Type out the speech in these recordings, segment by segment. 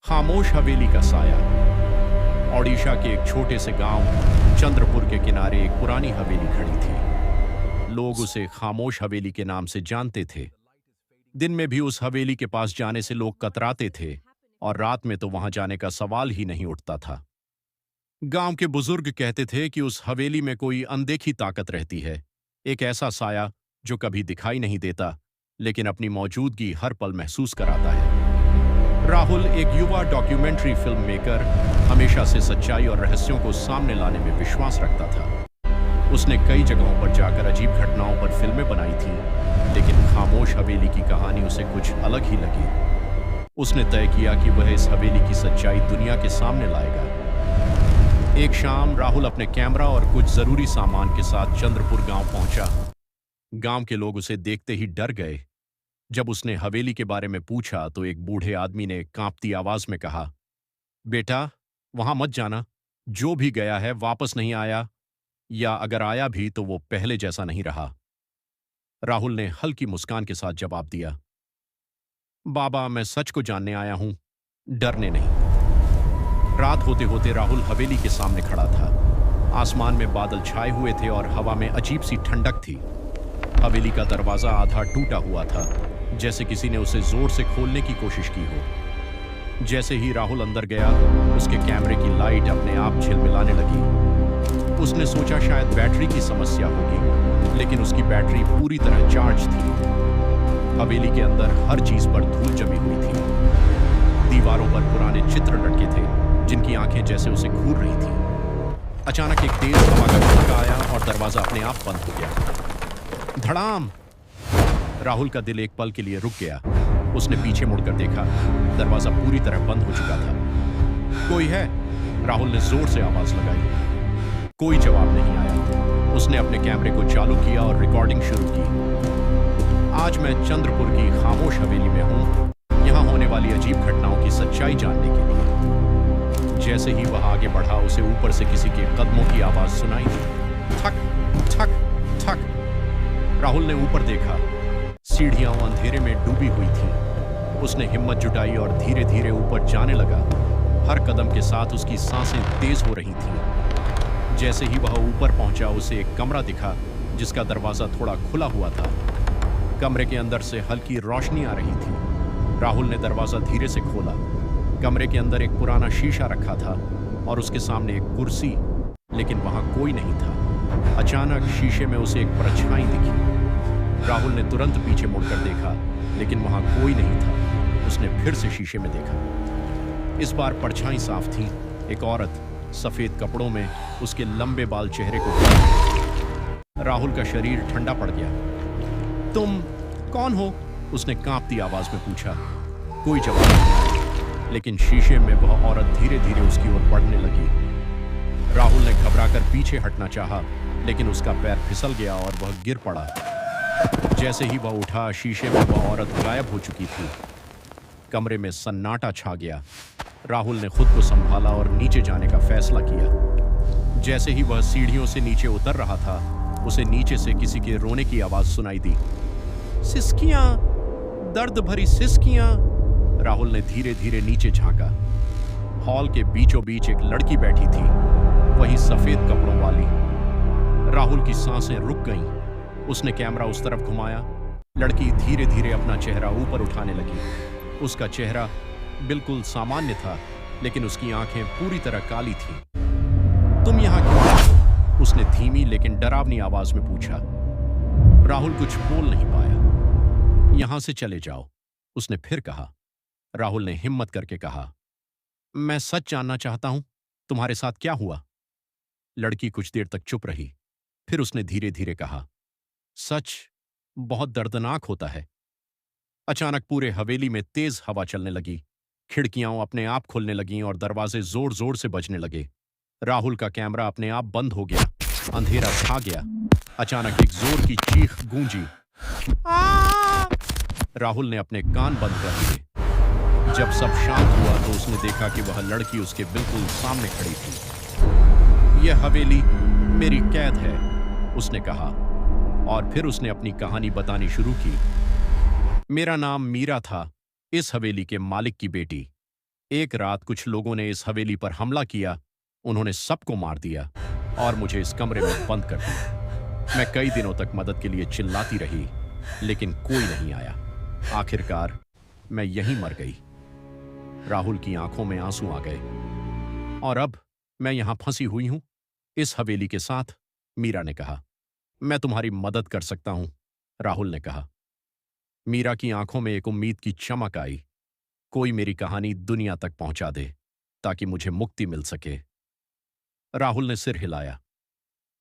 खामोश हवेली का साया। ओडिशा के एक छोटे से गांव चंद्रपुर के किनारे एक पुरानी हवेली खड़ी थी। लोग उसे खामोश हवेली के नाम से जानते थे। दिन में भी उस हवेली के पास जाने से लोग कतराते थे और रात में तो वहां जाने का सवाल ही नहीं उठता था। गांव के बुजुर्ग कहते थे कि उस हवेली में कोई अनदेखी ताकत रहती है, एक ऐसा साया जो कभी दिखाई नहीं देता लेकिन अपनी मौजूदगी हर पल महसूस कराता है। राहुल, एक युवा डॉक्यूमेंट्री फिल्म मेकर, हमेशा से सच्चाई और रहस्यों को सामने लाने में विश्वास रखता था। उसने कई जगहों पर जाकर अजीब घटनाओं पर फिल्में बनाई थीं, लेकिन खामोश हवेली की कहानी उसे कुछ अलग ही लगी। उसने तय किया कि वह इस हवेली की सच्चाई दुनिया के सामने लाएगा। एक शाम राहुल अपने कैमरा और कुछ जरूरी सामान के साथ चंद्रपुर गांव पहुंचा। गांव के लोग उसे देखते ही डर गए। जब उसने हवेली के बारे में पूछा तो एक बूढ़े आदमी ने कांपती आवाज में कहा, बेटा, वहां मत जाना। जो भी गया है वापस नहीं आया, या अगर आया भी तो वो पहले जैसा नहीं रहा। राहुल ने हल्की मुस्कान के साथ जवाब दिया, बाबा, मैं सच को जानने आया हूं, डरने नहीं। रात होते होते राहुल हवेली के सामने खड़ा था। आसमान में बादल छाए हुए थे और हवा में अजीब सी ठंडक थी। हवेली का दरवाजा आधा टूटा हुआ था, जैसे किसी ने उसे जोर से खोलने की कोशिश की हो। जैसे ही राहुल अंदर गया, उसके कैमरे की लाइट अपने आप झिलमिलाने लगी। उसने सोचा शायद बैटरी की समस्या होगी, लेकिन उसकी बैटरी पूरी तरह चार्ज थी। हवेली के अंदर हर चीज पर धूल जमी हुई थी। दीवारों पर पुराने चित्र लटके थे, जिनकी आंखें जैसे उसे घूर रही थी। अचानक एक तेज हवा का झटका आया और दरवाजा अपने आप बंद हो गया। धड़ाम! राहुल का दिल एक पल के लिए रुक गया। उसने पीछे मुड़कर देखा, दरवाजा पूरी तरह बंद हो चुका था। कोई है? राहुल ने जोर से आवाज लगाई। कोई जवाब नहीं आया। उसने अपने कैमरे को चालू किया और रिकॉर्डिंग शुरू की। आज मैं चंद्रपुर की खामोश हवेली में हूं, यहां होने वाली अजीब घटनाओं की सच्चाई जानने के लिए। जैसे ही वह आगे बढ़ा, उसे ऊपर से किसी के कदमों की आवाज सुनाई दी। ठक ठक ठक। राहुल ने ऊपर देखा। सीढ़ियां अंधेरे में डूबी हुई थीं। उसने हिम्मत जुटाई और धीरे धीरे ऊपर जाने लगा। हर कदम के साथ उसकी सांसें तेज हो रही थीं। जैसे ही वह ऊपर पहुंचा, उसे एक कमरा दिखा जिसका दरवाजा थोड़ा खुला हुआ था। कमरे के अंदर से हल्की रोशनी आ रही थी। राहुल ने दरवाजा धीरे से खोला। कमरे के अंदर एक पुराना शीशा रखा था और उसके सामने एक कुर्सी, लेकिन वहां कोई नहीं था। अचानक शीशे में उसे एक परछाई दिखी। राहुल ने तुरंत पीछे मुड़कर देखा, लेकिन वहां कोई नहीं था। उसने फिर से शीशे में देखा। इस बार परछाई साफ थी। एक औरत सफेद कपड़ों में, उसके लंबे बाल चेहरे को। राहुल का शरीर ठंडा पड़ गया। तुम कौन हो? उसने कांपती आवाज में पूछा। कोई जवाब नहीं आया, लेकिन शीशे में वह औरत धीरे धीरे उसकी ओर बढ़ने लगी। राहुल ने घबराकर पीछे हटना चाहा, लेकिन उसका पैर फिसल गया और वह गिर पड़ा। जैसे ही वह उठा, शीशे में वह औरत गायब हो चुकी थी। कमरे में सन्नाटा छा गया। राहुल ने खुद को संभाला और नीचे जाने का फैसला किया। जैसे ही वह सीढ़ियों से नीचे उतर रहा था, उसे नीचे से किसी के रोने की आवाज सुनाई दी। सिसकियां, दर्द भरी सिसकियां। राहुल ने धीरे धीरे नीचे झांका। हॉल के बीचों बीच एक लड़की बैठी थी, वही सफेद कपड़ों वाली। राहुल की सांसें रुक गईं। उसने कैमरा उस तरफ घुमाया। लड़की धीरे धीरे अपना चेहरा ऊपर उठाने लगी। उसका चेहरा बिल्कुल सामान्य था, लेकिन उसकी आंखें पूरी तरह काली थीं। तुम यहां क्यों आए हो? उसने धीमी लेकिन डरावनी आवाज में पूछा। राहुल कुछ बोल नहीं पाया। यहां से चले जाओ, उसने फिर कहा। राहुल ने हिम्मत करके कहा, मैं सच जानना चाहता हूं, तुम्हारे साथ क्या हुआ? लड़की कुछ देर तक चुप रही। फिर उसने धीरे धीरे कहा, सच बहुत दर्दनाक होता है। अचानक पूरे हवेली में तेज हवा चलने लगी। खिड़कियां अपने आप खुलने लगीं और दरवाजे जोर जोर से बजने लगे। राहुल का कैमरा अपने आप बंद हो गया। अंधेरा छा गया। अचानक एक जोर की चीख गूंजी। राहुल ने अपने कान बंद कर लिए। जब सब शांत हुआ तो उसने देखा कि वह लड़की उसके बिल्कुल सामने खड़ी थी। यह हवेली मेरी कैद है, उसने कहा, और फिर उसने अपनी कहानी बतानी शुरू की। मेरा नाम मीरा था, इस हवेली के मालिक की बेटी। एक रात कुछ लोगों ने इस हवेली पर हमला किया। उन्होंने सबको मार दिया और मुझे इस कमरे में बंद कर दिया। मैं कई दिनों तक मदद के लिए चिल्लाती रही, लेकिन कोई नहीं आया। आखिरकार मैं यहीं मर गई। राहुल की आंखों में आंसू आ गए। और अब मैं यहां फंसी हुई हूं इस हवेली के साथ, मीरा ने कहा। मैं तुम्हारी मदद कर सकता हूं, राहुल ने कहा। मीरा की आंखों में एक उम्मीद की चमक आई। कोई मेरी कहानी दुनिया तक पहुंचा दे ताकि मुझे मुक्ति मिल सके। राहुल ने सिर हिलाया।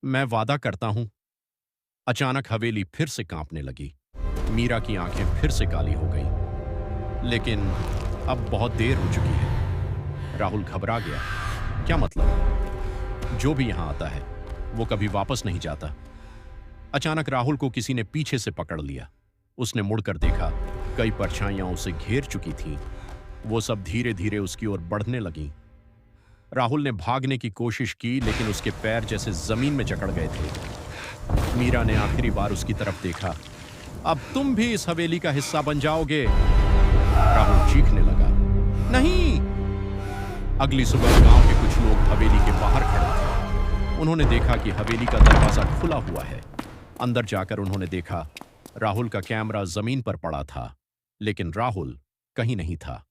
मैं वादा करता हूं। अचानक हवेली फिर से कांपने लगी। मीरा की आंखें फिर से काली हो गईं। लेकिन अब बहुत देर हो चुकी है। राहुल घबरा गया। क्या मतलब? जो भी यहां आता है वो कभी वापस नहीं जाता। अचानक राहुल को किसी ने पीछे से पकड़ लिया। उसने मुड़कर देखा। कई परछाइयां उसे घेर चुकी थीं। वो सब धीरे धीरे उसकी ओर बढ़ने लगीं। राहुल ने भागने की कोशिश की, लेकिन उसके पैर जैसे जमीन में जकड़ गए थे। मीरा ने आखिरी बार उसकी तरफ देखा। अब तुम भी इस हवेली का हिस्सा बन जाओगे, राहुल चीखने लगा। नहीं! अगली सुबह गांव के कुछ लोग हवेली के बाहर खड़े थे। उन्होंने देखा कि हवेली का दरवाजा खुला हुआ है। अंदर जाकर उन्होंने देखा राहुल का कैमरा जमीन पर पड़ा था, लेकिन राहुल कहीं नहीं था।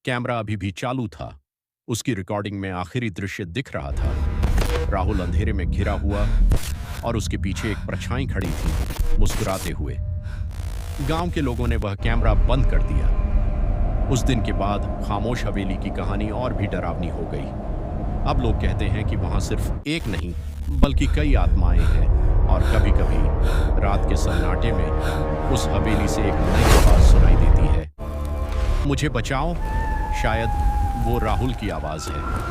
कैमरा अभी भी चालू था। उसकी रिकॉर्डिंग में आखिरी दृश्य दिख रहा था। राहुल अंधेरे में घिरा हुआ और उसके पीछे एक परछाई खड़ी थी, मुस्कुराते हुए। गांव के लोगों ने वह कैमरा बंद कर दिया। उस दिन के बाद खामोश हवेली की कहानी और भी डरावनी हो गई। अब लोग कहते हैं कि वहां सिर्फ एक नहीं बल्कि कई आत्माएं हैं, और कभी-कभी रात के सन्नाटे में उस हवेली से एक नई आवाज सुनाई देती है। मुझे बचाओ। शायद वो राहुल की आवाज है।